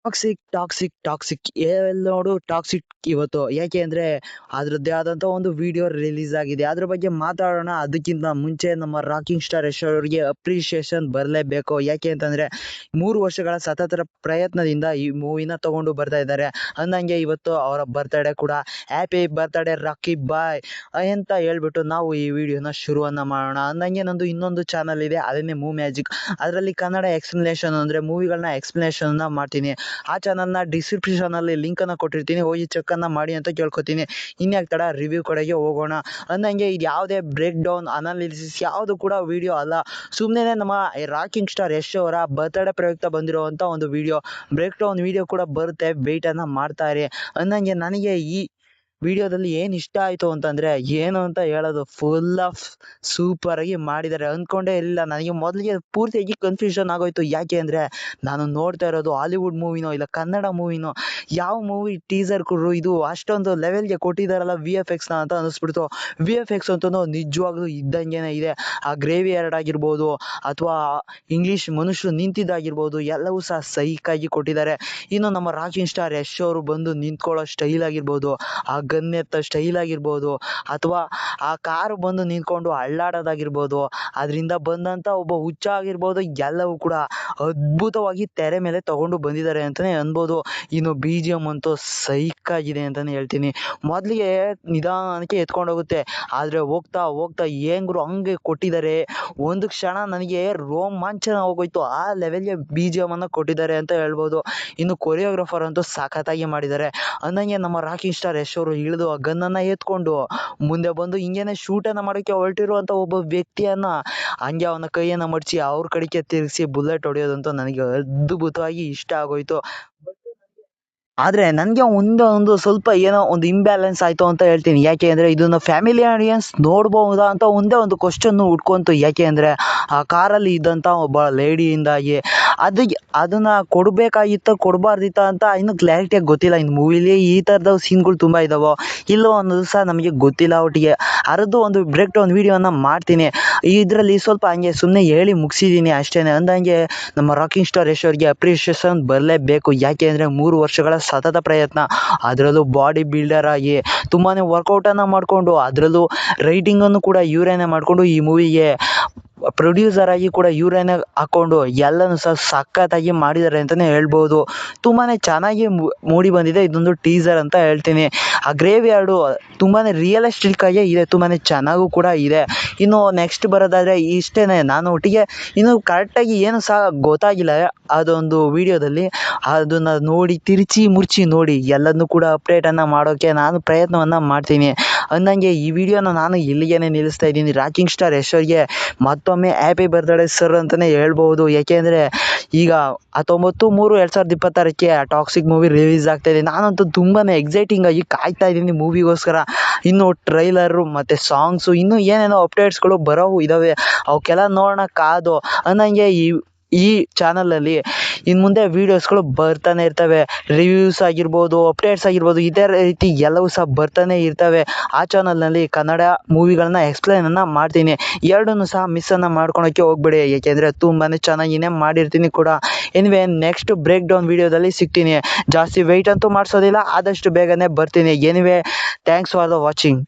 Toxic ಎಲ್ಲಿ ನೋಡು toxic ಇವತ್ತು. ಯಾಕೆ ಅಂದರೆ ಅದರದ್ದೇ ಆದಂಥ ಒಂದು ವಿಡಿಯೋ ರಿಲೀಸ್ ಆಗಿದೆ. ಅದ್ರ ಬಗ್ಗೆ ಮಾತಾಡೋಣ. ಅದಕ್ಕಿಂತ ಮುಂಚೆ ನಮ್ಮ ರಾಕಿಂಗ್ ಸ್ಟಾರ್ ಯಶ್ ಅವರಿಗೆ ಅಪ್ರಿಷಿಯೇಷನ್ ಬರಲೇಬೇಕು. ಯಾಕೆ ಅಂತಂದರೆ 3 ವರ್ಷಗಳ ಸತತ ಪ್ರಯತ್ನದಿಂದ ಈ ಮೂವಿನ ತಗೊಂಡು ಬರ್ತಾ ಇದ್ದಾರೆ. ಅಂದಂಗೆ ಇವತ್ತು ಅವರ ಬರ್ತ್ಡೇ ಕೂಡ. ಹ್ಯಾಪಿ ಬರ್ತ್ಡೇ ರಾಕಿ ಬಾಯ್ ಅಂತ ಹೇಳ್ಬಿಟ್ಟು ನಾವು ಈ ವಿಡಿಯೋನ ಶುರುವನ್ನು ಮಾಡೋಣ. ಅಂದಂಗೆ ನಂದು ಇನ್ನೊಂದು ಚಾನಲ್ ಇದೆ, ಅದನ್ನೇ ಮೂವ್ ಮ್ಯಾಜಿಕ್. ಅದರಲ್ಲಿ ಕನ್ನಡ ಎಕ್ಸ್ಪ್ಲನೇಷನ್ ಅಂದರೆ ಮೂವಿಗಳನ್ನ ಎಕ್ಸ್ಪ್ಲನೇಷನ್ನ ಮಾಡ್ತೀನಿ. ಆ ಚಾನಲ್ನ ಡಿಸ್ಕ್ರಿಪ್ಷನಲ್ಲಿ ಲಿಂಕನ್ನು ಕೊಟ್ಟಿರ್ತೀನಿ, ಹೋಗಿ ಚೆಕ್ಕನ್ನು ಮಾಡಿ ಅಂತ ಕೇಳ್ಕೊತೀನಿ. ಇನ್ಯಾಕೆ ತಡ, ರಿವ್ಯೂ ಕಡೆಗೆ ಹೋಗೋಣ. ಅಂದಂಗೆ ಇದು ಯಾವುದೇ ಬ್ರೇಕ್ ಡೌನ್ ಅನಾಲಿಸಿಸ್ ಯಾವುದು ಕೂಡ ವಿಡಿಯೋ ಅಲ್ಲ, ಸುಮ್ಮನೆ ನಮ್ಮ ರಾಕಿಂಗ್ ಸ್ಟಾರ್ ಯಶ್ ಅವರ ಬರ್ತ್ಡೇ ಪ್ರಯುಕ್ತ ಬಂದಿರುವಂಥ ಒಂದು ವಿಡಿಯೋ. ಬ್ರೇಕ್ ಡೌನ್ ವಿಡಿಯೋ ಕೂಡ ಬರುತ್ತೆ, ವೆಯ್ಟನ್ನು ಮಾಡ್ತಾರೆ. ಅಂದಂಗೆ ನನಗೆ ಈ ವಿಡಿಯೋದಲ್ಲಿ ಏನು ಇಷ್ಟ ಆಯಿತು ಅಂತಂದರೆ, ಏನು ಅಂತ ಹೇಳೋದು, ಫುಲ್ ಆಫ್ ಸೂಪರಾಗಿ ಮಾಡಿದ್ದಾರೆ. ಅಂದ್ಕೊಂಡೇ ಇರಲಿಲ್ಲ. ನನಗೆ ಮೊದಲಿಗೆ ಪೂರ್ತಿಯಾಗಿ ಕನ್ಫ್ಯೂಷನ್ ಆಗೋಯ್ತು. ಯಾಕೆ ಅಂದರೆ ನಾನು ನೋಡ್ತಾ ಇರೋದು ಹಾಲಿವುಡ್ ಮೂವಿನೋ ಇಲ್ಲ ಕನ್ನಡ ಮೂವಿನೋ, ಯಾವ ಮೂವಿ ಟೀಸರ್ ಕೊಡ್ರು ಇದು ಅಷ್ಟೊಂದು ಲೆವೆಲ್ಗೆ ಕೊಟ್ಟಿದ್ದಾರಲ್ಲ VFX ಅಂತ ಅನ್ನಿಸ್ಬಿಡ್ತು. VFX ಅಂತೂ ನಿಜವಾಗ್ಲೂ ಇದ್ದಂಗೆ ಇದೆ. ಆ ಗ್ರೇವಿ ಯಾರ್ಡ್ ಆಗಿರ್ಬೋದು ಅಥವಾ ಇಂಗ್ಲೀಷ್ ಮನುಷ್ಯರು ನಿಂತಿದ್ದಾಗಿರ್ಬೋದು, ಎಲ್ಲವೂ ಸಹ ಸೈಕಾಗಿ ಕೊಟ್ಟಿದ್ದಾರೆ. ಇನ್ನು ನಮ್ಮ ರಾಕಿಂಗ್ ಸ್ಟಾರ್ ಯಶ್ ಅವರು ಬಂದು ನಿಂತ್ಕೊಳ್ಳೋ ಸ್ಟೈಲ್ ಆಗಿರ್ಬೋದು, ಆ ಗನ್ ಎತ್ತ ಸ್ಟೈಲ್ ಆಗಿರ್ಬೋದು, ಅಥವಾ ಆ ಕಾರು ಬಂದು ನಿಂತ್ಕೊಂಡು ಅಳ್ಳಾಡೋದಾಗಿರ್ಬೋದು, ಅದರಿಂದ ಬಂದಂಥ ಒಬ್ಬ ಹುಚ್ಚ ಆಗಿರ್ಬೋದು, ಎಲ್ಲವೂ ಕೂಡ ಅದ್ಭುತವಾಗಿ ತೆರೆ ಮೇಲೆ ತಗೊಂಡು ಬಂದಿದ್ದಾರೆ ಅಂತಲೇ ಅನ್ಬೋದು. ಇನ್ನು BGM ಅಂತೂ ಸೈಕಾಗಿದೆ ಅಂತಲೇ ಹೇಳ್ತೀನಿ. ಮೊದಲಿಗೆ ನಿಧಾನಕ್ಕೆ ಎತ್ಕೊಂಡೋಗುತ್ತೆ, ಆದರೆ ಹೋಗ್ತಾ ಹೋಗ್ತಾ ಹೆಂಗ್ರು ಹಂಗೆ ಕೊಟ್ಟಿದ್ದಾರೆ. ಒಂದು ಕ್ಷಣ ನನಗೆ ರೋಮಾಂಚನ ಹೋಗೋಯ್ತು, ಆ ಲೆವೆಲ್ಗೆ BGM ಅನ್ನು ಕೊಟ್ಟಿದ್ದಾರೆ ಅಂತ ಹೇಳ್ಬೋದು. ಇನ್ನು ಕೊರಿಯೋಗ್ರಾಫರ್ ಅಂತೂ ಸಖತ್ತಾಗಿ ಮಾಡಿದ್ದಾರೆ. ಅಂದಂಗೆ ನಮ್ಮ ರಾಕಿಂಗ್ ಸ್ಟಾರ್ ಯಶ್ ಅವರು ಇಳಿದು ಆ ಗನ್ನನ್ನು ಎತ್ಕೊಂಡು ಮುಂದೆ ಬಂದು ಹಿಂಗೇನೆ ಶೂಟನ್ನು ಮಾಡೋಕ್ಕೆ ಹೊರಟಿರುವಂಥ ಒಬ್ಬ ವ್ಯಕ್ತಿಯನ್ನು ಹಂಗೆ ಅವನ ಕೈಯನ್ನು ಮಡಚಿ ಅವ್ರ ಕಡೆಗೆ ತಿರುಗಿಸಿ ಬುಲೆಟ್ ಹೊಡೆಯೋದಂತೂ ನನಗೆ ಅದ್ಭುತವಾಗಿ ಇಷ್ಟ ಆಗೋಯ್ತು. ಆದರೆ ನನಗೆ ಒಂದು ಸ್ವಲ್ಪ ಏನೋ ಒಂದು ಇಂಬ್ಯಾಲೆನ್ಸ್ ಆಯಿತು ಅಂತ ಹೇಳ್ತೀನಿ. ಯಾಕೆ ಅಂದರೆ ಇದನ್ನು ಫ್ಯಾಮಿಲಿ ಆಡಿಯನ್ಸ್ ನೋಡ್ಬೋದಾ ಅಂತ ಒಂದೇ ಒಂದು ಕ್ವಶನ್ನು ಹುಡ್ಕೊಂತು. ಯಾಕೆ ಅಂದರೆ ಆ ಕಾರಲ್ಲಿ ಇದ್ದಂಥ ಒಬ್ಬ ಲೇಡಿಯಿಂದಾಗಿ ಅದನ್ನು ಕೊಡಬೇಕಾಗಿತ್ತ ಕೊಡಬಾರ್ದಿತ್ತ ಅಂತ ಇನ್ನೂ ಕ್ಲಾರಿಟಿಯಾಗಿ ಗೊತ್ತಿಲ್ಲ. ಇನ್ನು ಮೂವಿಲಿ ಈ ಥರದ ಸೀನ್ಗಳು ತುಂಬ ಇದ್ದಾವೋ ಇಲ್ಲೋ ಅನ್ನೋದು ಸಹ ನಮಗೆ ಗೊತ್ತಿಲ್ಲ. ಒಟ್ಟಿಗೆ ಅರದ್ದು ಒಂದು ಬ್ರೇಕ್ ಡೌನ್ ವೀಡಿಯೋನ ಮಾಡ್ತೀನಿ. ಇದರಲ್ಲಿ ಸ್ವಲ್ಪ ಹಂಗೆ ಸುಮ್ಮನೆ ಹೇಳಿ ಮುಗಿಸಿದ್ದೀನಿ ಅಷ್ಟೇ. ಅಂದಂಗೆ ನಮ್ಮ ರಾಕಿಂಗ್ ಸ್ಟಾರ್ ಯಶ್ ಅವರಿಗೆ ಅಪ್ರಿಷಿಯೇಷನ್ ಬರಲೇಬೇಕು. ಯಾಕೆ ಅಂದರೆ 3 ವರ್ಷಗಳ ಸತತ ಪ್ರಯತ್ನ, ಅದರಲ್ಲೂ ಬಾಡಿ ಬಿಲ್ಡರ್ ಆಗಿ ತುಂಬಾ ವರ್ಕೌಟನ್ನು ಮಾಡಿಕೊಂಡು, ಅದರಲ್ಲೂ ರೈಟಿಂಗನ್ನು ಕೂಡ ಇವರೇನೆ ಮಾಡಿಕೊಂಡು, ಈ ಮೂವಿಗೆ ಪ್ರೊಡ್ಯೂಸರ್ ಆಗಿ ಕೂಡ ಇವರೇನೆ ಹಾಕ್ಕೊಂಡು ಎಲ್ಲನೂ ಸಹ ಸಖತ್ತಾಗಿ ಮಾಡಿದ್ದಾರೆ ಅಂತಲೇ ಹೇಳ್ಬೋದು. ತುಂಬಾ ಚೆನ್ನಾಗಿ ಮೂಡಿ ಬಂದಿದೆ ಇದೊಂದು ಟೀಸರ್ ಅಂತ ಹೇಳ್ತೀನಿ. ಆ ಗ್ರೇವ್ ಯಾರ್ಡು ತುಂಬಾ ರಿಯಲಿಸ್ಟಿಕ್ ಆಗಿ ಇದೆ, ತುಂಬಾ ಚೆನ್ನಾಗೂ ಕೂಡ ಇದೆ. ಇನ್ನು ನೆಕ್ಸ್ಟ್ ಬರೋದಾದರೆ ಇಷ್ಟೇ. ನಾನು ಒಟ್ಟಿಗೆ ಇನ್ನು ಕರೆಕ್ಟಾಗಿ ಏನು ಸಹ ಗೊತ್ತಾಗಿಲ್ಲ ಅದೊಂದು ವಿಡಿಯೋದಲ್ಲಿ. ಅದನ್ನು ನೋಡಿ ತಿರುಚಿ ಮುರ್ಚಿ ನೋಡಿ ಎಲ್ಲದನ್ನೂ ಕೂಡ ಅಪ್ಡೇಟನ್ನು ಮಾಡೋಕ್ಕೆ ನಾನು ಪ್ರಯತ್ನವನ್ನು ಮಾಡ್ತೀನಿ. ಅಂದಂಗೆ ಈ ವಿಡಿಯೋನ ನಾನು ಇಲ್ಲಿಗೇ ನಿಲ್ಲಿಸ್ತಾ ಇದ್ದೀನಿ. ರಾಕಿಂಗ್ ಸ್ಟಾರ್ ಯಶ್ ಅವರಿಗೆ ಮತ್ತೊಮ್ಮೆ ಹ್ಯಾಪಿ ಬರ್ತ್ಡೇ ಸರ್ ಅಂತಲೇ ಹೇಳ್ಬೋದು. ಏಕೆಂದರೆ ಈಗ 19/3/2026ಕ್ಕೆ ಆ ಟಾಕ್ಸಿಕ್ ಮೂವಿ ರಿಲೀಸ್ ಆಗ್ತಾಯಿದೆ. ನಾನಂತೂ ತುಂಬಾ ಎಕ್ಸೈಟಿಂಗ್ ಆಗಿ ಕಾಯ್ತಾ ಇದ್ದೀನಿ ಮೂವಿಗೋಸ್ಕರ. ಇನ್ನು ಟ್ರೈಲರು ಮತ್ತು ಸಾಂಗ್ಸು ಇನ್ನೂ ಏನೇನೋ ಅಪ್ಡೇಟ್ಸ್ಗಳು ಬರೋವು ಇದ್ದಾವೆ, ಅವಕ್ಕೆಲ್ಲ ನೋಡೋಣ ಕಾದು. ಅಂದಂಗೆ ಈ ಚಾನಲಲ್ಲಿ ಇನ್ನು ಮುಂದೆ ವೀಡಿಯೋಸ್ಗಳು ಬರ್ತಾನೆ ಇರ್ತವೆ. ರಿವ್ಯೂಸ್ ಆಗಿರ್ಬೋದು, ಅಪ್ಡೇಟ್ಸ್ ಆಗಿರ್ಬೋದು, ಇದೇ ರೀತಿ ಎಲ್ಲವೂ ಸಹ ಬರ್ತಾನೆ ಇರ್ತವೆ. ಆ ಚಾನಲ್ನಲ್ಲಿ ಕನ್ನಡ ಮೂವಿಗಳನ್ನ ಎಕ್ಸ್ಪ್ಲೈನನ್ನು ಮಾಡ್ತೀನಿ. ಎರಡನ್ನೂ ಸಹ ಮಿಸ್ಸನ್ನು ಮಾಡ್ಕೊಳೋಕ್ಕೆ ಹೋಗ್ಬೇಡಿ, ಏಕೆಂದರೆ ತುಂಬಾ ಚೆನ್ನಾಗಿಯೇ ಮಾಡಿರ್ತೀನಿ ಕೂಡ. ಎನಿವೆ ನೆಕ್ಸ್ಟ್ ಬ್ರೇಕ್ ಡೌನ್ ವೀಡಿಯೋದಲ್ಲಿ ಸಿಗ್ತೀನಿ. ಜಾಸ್ತಿ ವೆಯ್ಟ್ ಅಂತೂ ಮಾಡಿಸೋದಿಲ್ಲ, ಆದಷ್ಟು ಬೇಗನೆ ಬರ್ತೀನಿ. Anyway thanks for the watching.